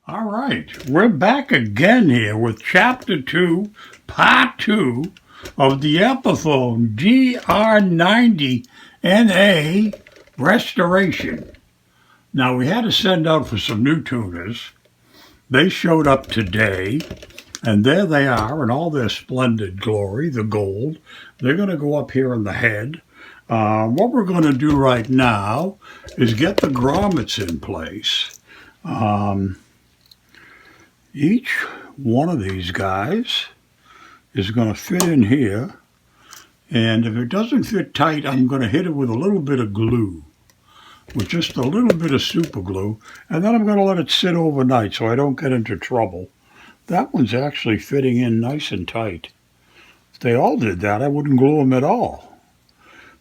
All right, we're back again here with Chapter 2, Part 2 of the Epiphone DR90 NA restoration. Now, we had to send out for some new tuners. They showed up today, and there they are in all their splendid glory, the gold. They're going to go up here in the head. What we're going to do right now is get the grommets in place. Each one of these guys is going to fit in here, and if it doesn't fit tight, I'm going to hit it with a little bit of glue, with just a little bit of super glue, and then I'm going to let it sit overnight so I don't get into trouble. That one's actually fitting in nice and tight. If they all did that, I wouldn't glue them at all.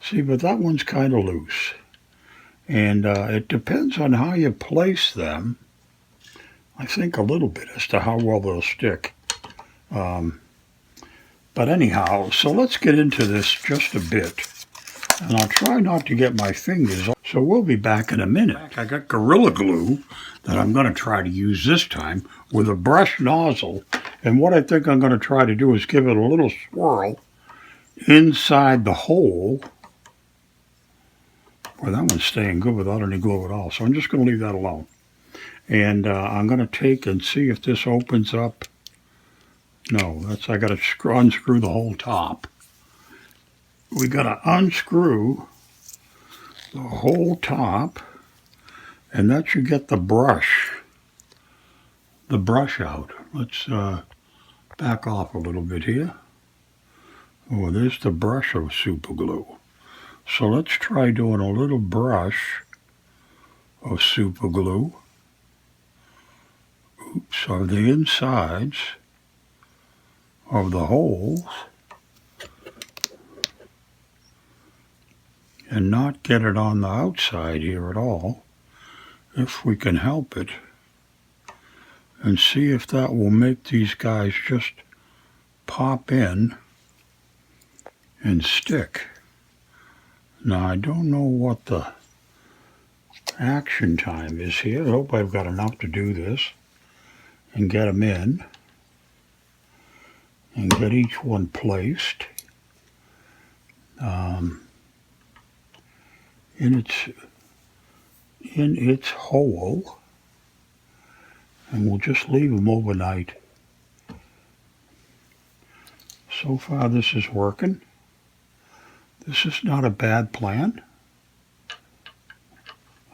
See, but that one's kind of loose, and it depends on how you place them. I think a little bit as to how well they'll stick. But anyhow, so let's get into this just a bit. And I'll try not to get my fingers on. So we'll be back in a minute. I got Gorilla Glue that I'm going to try to use this time with a brush nozzle. And what I think I'm going to try to do is give it a little swirl inside the hole. Well, that one's staying good without any glue at all. So I'm just going to leave that alone. And I'm going to take and see if this opens up. No, I got to unscrew the whole top. We got to unscrew the whole top, and that should get the brush out. Let's back off a little bit here. Oh, there's the brush of super glue. So let's try doing a little brush of super glue. Oops, of the insides of the holes, and not get it on the outside here at all, if we can help it, and see if that will make these guys just pop in and stick. Now, I don't know what the action time is here. I hope I've got enough to do this and get them in and get each one placed in its hole, and we'll just leave them overnight. So far this is working. This is not a bad plan,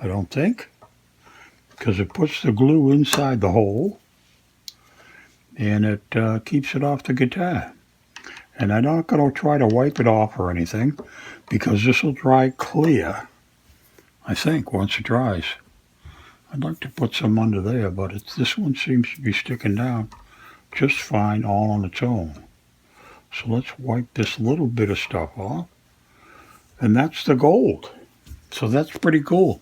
I don't think, because it puts the glue inside the hole and it keeps it off the guitar. And I'm not going to try to wipe it off or anything, because this will dry clear, I think, once it dries. I'd like to put some under there, but this one seems to be sticking down just fine all on its own. So let's wipe this little bit of stuff off. And that's the gold. So that's pretty cool.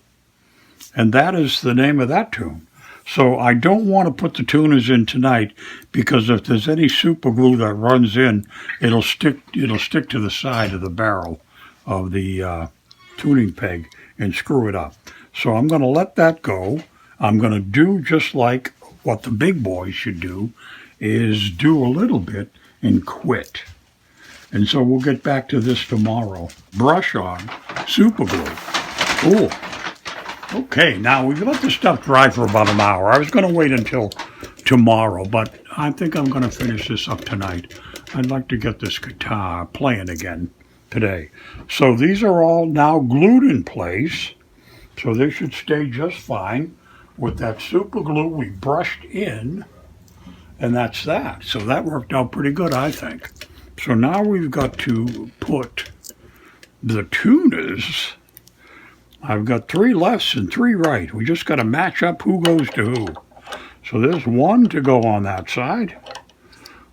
And that is the name of that tune. So I don't want to put the tuners in tonight, because if there's any super glue that runs in, it'll stick to the side of the barrel of the tuning peg and screw it up. So I'm going to let that go. I'm going to do just like what the big boys should do, is do a little bit and quit. And so we'll get back to this tomorrow. Brush on super glue. Cool. Okay, now we've let the stuff dry for about an hour. I was going to wait until tomorrow, but I think I'm going to finish this up tonight. I'd like to get this guitar playing again today. So these are all now glued in place, so they should stay just fine with that super glue we brushed in, and that's that. So that worked out pretty good, I think. So now we've got to put the tuners. I've got 3 lefts and 3 right. We just got to match up who goes to who. So there's one to go on that side.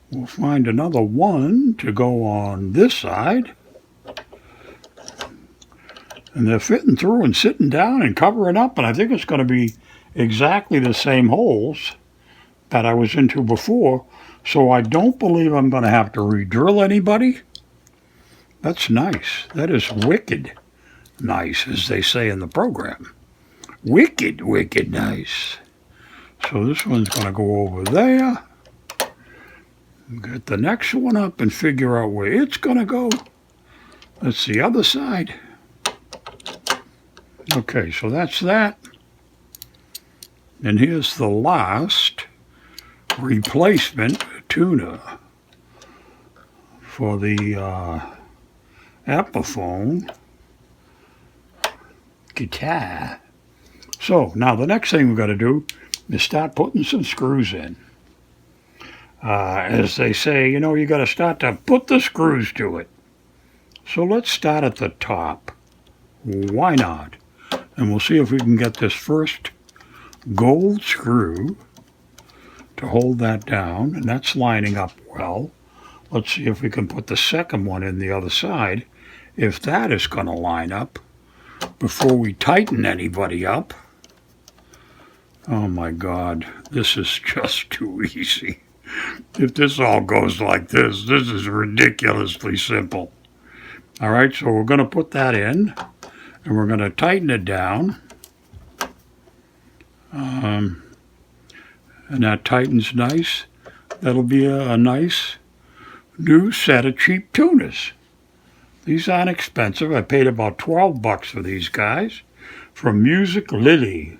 We'll find another one to go on this side. And they're fitting through and sitting down and covering up, and I think it's going to be exactly the same holes that I was into before. So I don't believe I'm going to have to re-drill anybody. That's nice. That is wicked nice, as they say in the program. Wicked, wicked nice. So this one's going to go over there. Get the next one up and figure out where it's going to go. That's the other side. Okay, so that's that. And here's the last replacement tuner for the Epiphone guitar. So now the next thing we've got to do is start putting some screws in. As they say, you know, you got to start to put the screws to it. So let's start at the top. Why not? And we'll see if we can get this first gold screw to hold that down, and that's lining up well. Let's see if we can put the second one in the other side, if that is going to line up before we tighten anybody up. Oh my God, this is just too easy. If this all goes like this is ridiculously simple. All right, so we're going to put that in, and we're going to tighten it down. And that tightens nice. That'll be a nice new set of cheap tuners. These aren't expensive. I paid about $12 for these guys from Music Lily.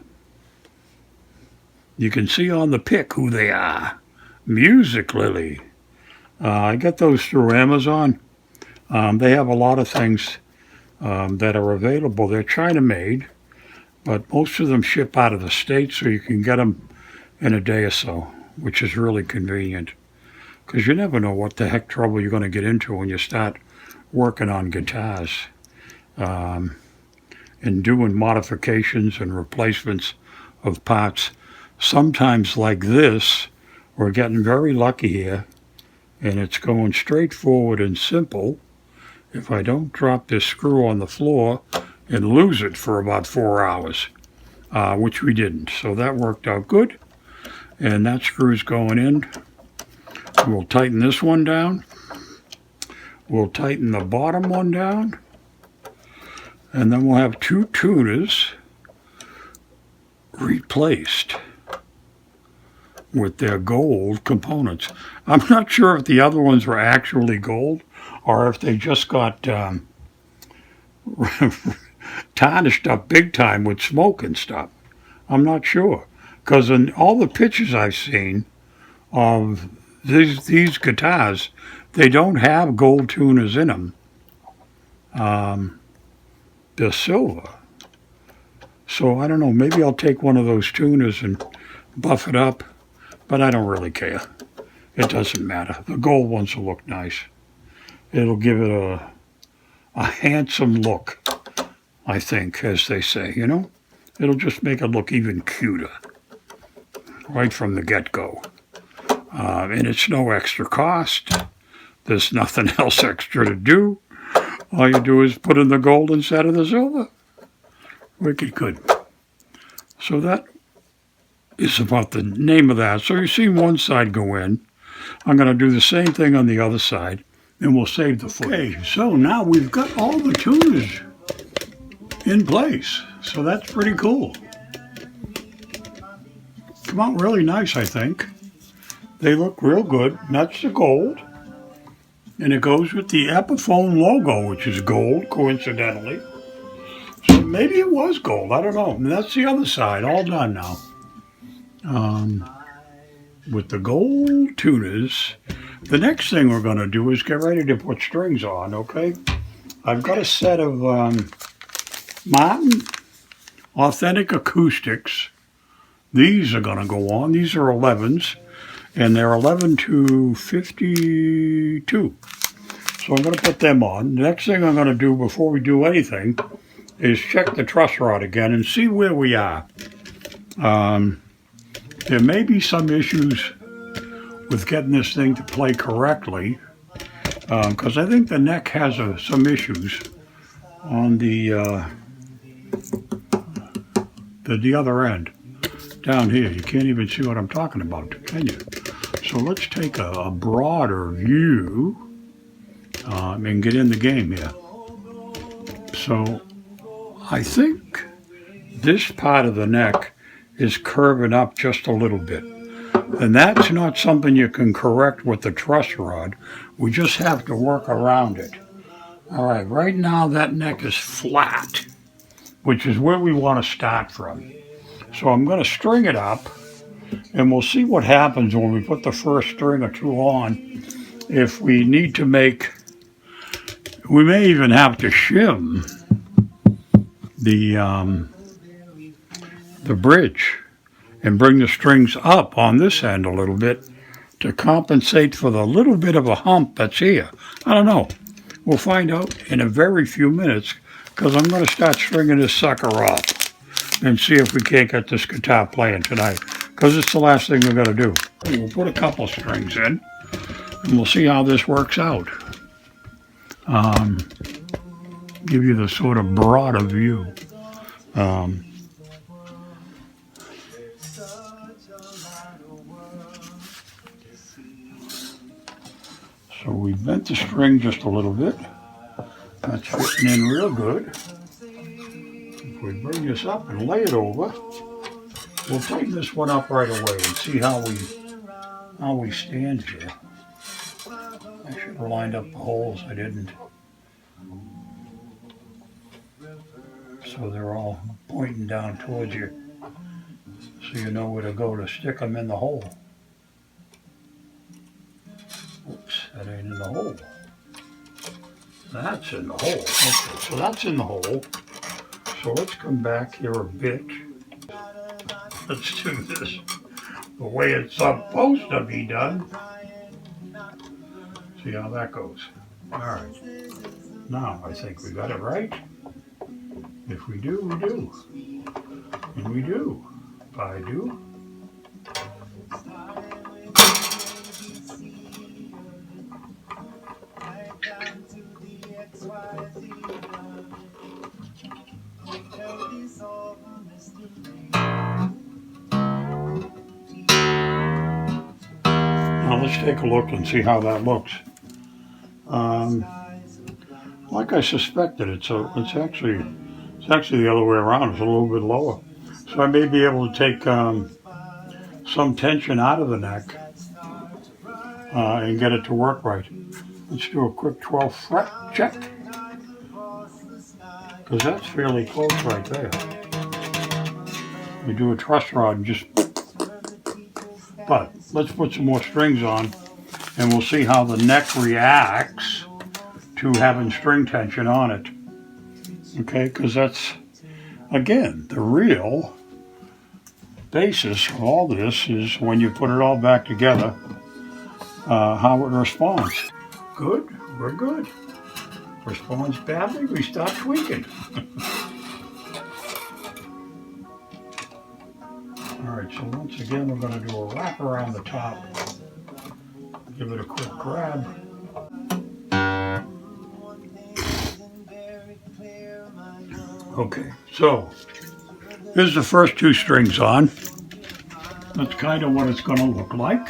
You can see on the pic who they are. Music Lily. I got those through Amazon. They have a lot of things that are available. They're China made, but most of them ship out of the States, so you can get them in a day or so, which is really convenient. Because you never know what the heck trouble you're going to get into when you start working on guitars and doing modifications and replacements of parts. Sometimes like this, we're getting very lucky here, and it's going straightforward and simple. If I don't drop this screw on the floor and lose it for about 4 hours, which we didn't. So that worked out good. And that screw's going in. We'll tighten this one down. We'll tighten the bottom one down. And then we'll have two tuners replaced with their gold components. I'm not sure if the other ones were actually gold or if they just got tarnished up big time with smoke and stuff. I'm not sure. Because in all the pictures I've seen of these guitars, they don't have gold tuners in them. They're silver. So I don't know, maybe I'll take one of those tuners and buff it up, but I don't really care. It doesn't matter. The gold ones will look nice. It'll give it a handsome look, I think, as they say, you know? It'll just make it look even cuter right from the get-go. And it's no extra cost. There's nothing else extra to do. All you do is put in the gold instead of the silver. Wicked good. So that is about the name of that. So you see one side go in. I'm going to do the same thing on the other side, and we'll save the footage. Okay, so now we've got all the tuners in place. So that's pretty cool. Come out really nice, I think. They look real good. That's the gold. And it goes with the Epiphone logo, which is gold, coincidentally. So maybe it was gold. I don't know. And that's the other side, all done now. With the gold tuners, the next thing we're going to do is get ready to put strings on, okay? I've got a set of Martin Authentic Acoustics. These are going to go on. These are 11s, and they're 11 to 52. So I'm going to put them on. The next thing I'm going to do before we do anything is check the truss rod again and see where we are. There may be some issues with getting this thing to play correctly, because I think the neck has some issues on the other end. Down here, you can't even see what I'm talking about, can you? So let's take a broader view and get in the game here. So I think this part of the neck is curving up just a little bit. And that's not something you can correct with the truss rod. We just have to work around it. All right, right now that neck is flat, which is where we want to start from. So I'm going to string it up, and we'll see what happens when we put the first string or two on. If we need to make, we may even have to shim the bridge and bring the strings up on this end a little bit to compensate for the little bit of a hump that's here. I don't know. We'll find out in a very few minutes, because I'm going to start stringing this sucker up and see if we can't get this guitar playing tonight, because it's the last thing we're going to do. We'll put a couple strings in, and we'll see how this works out. Give you the sort of broader view. So we bent the string just a little bit. That's fitting in real good. If we bring this up and lay it over, we'll tighten this one up right away and see how we stand here. I should have lined up the holes. I didn't. So they're all pointing down towards you, so you know where to go to stick them in the hole. Oops, that ain't in the hole. That's in the hole. Okay, so that's in the hole. So let's come back here a bit. Let's do this the way it's supposed to be done. See how that goes. All right. Now I think we got it right. If we do, we do. And we do. If I do. Now let's take a look and see how that looks. Like I suspected, it's actually the other way around. It's a little bit lower, so I may be able to take some tension out of the neck and get it to work right. Let's do a quick 12th fret check, because that's fairly close right there. We do a truss rod and just, but let's put some more strings on and we'll see how the neck reacts to having string tension on it. Okay, because that's, again, the real basis of all this is when you put it all back together, how it responds. Good, we're good. Responds badly, we start tweaking. All right, so once again, we're going to do a wrap around the top. Give it a quick grab. Okay, so here's the first two strings on. That's kind of what it's going to look like.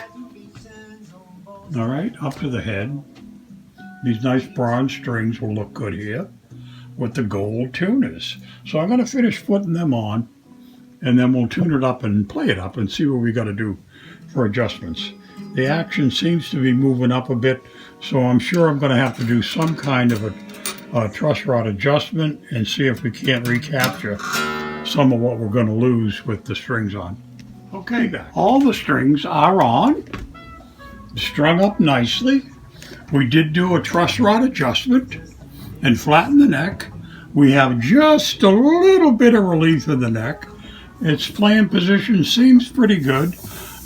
All right, up to the head. These nice bronze strings will look good here with the gold tuners. So I'm going to finish putting them on, and then we'll tune it up and play it up and see what we got to do for adjustments. The action seems to be moving up a bit, so I'm sure I'm going to have to do some kind of a truss rod adjustment and see if we can't recapture some of what we're going to lose with the strings on. Okay, guys, all the strings are on, strung up nicely. We did do a truss rod adjustment and flatten the neck. We have just a little bit of relief in the neck. Its playing position seems pretty good.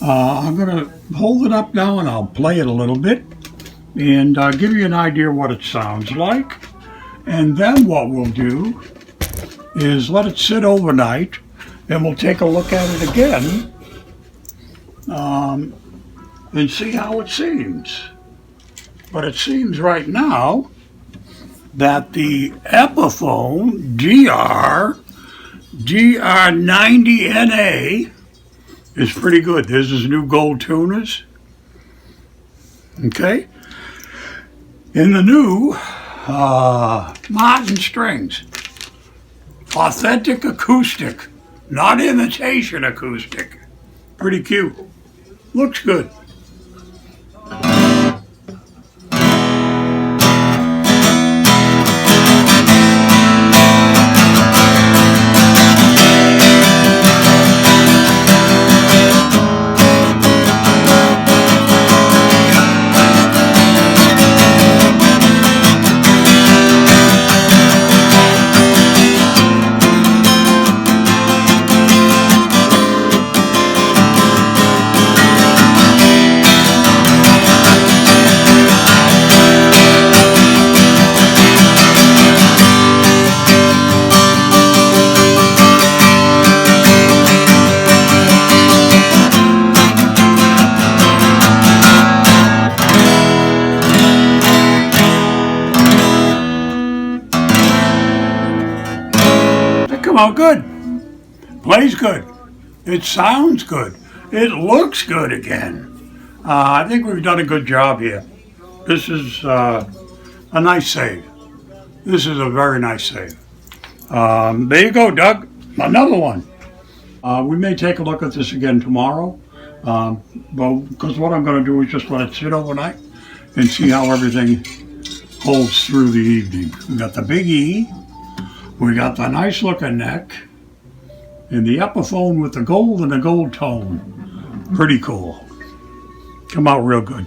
I'm going to hold it up now and I'll play it a little bit and give you an idea what it sounds like. And then what we'll do is let it sit overnight and we'll take a look at it again and see how it seems. But it seems right now that the Epiphone DR90 NA is pretty good. There's his new gold tuners. Okay. In the new Martin strings, authentic acoustic Not imitation acoustic. Pretty cute. Looks good. Come out good. Plays good. It sounds good. It looks good again. I think we've done a good job here. This is a nice save. This is a very nice save. There you go, Doug. Another one. We may take a look at this again tomorrow. Because what I'm going to do is just let it sit overnight and see how everything holds through the evening. We got the big E. We got the nice looking neck and the Epiphone with the gold and the gold tone. Pretty cool. Come out real good.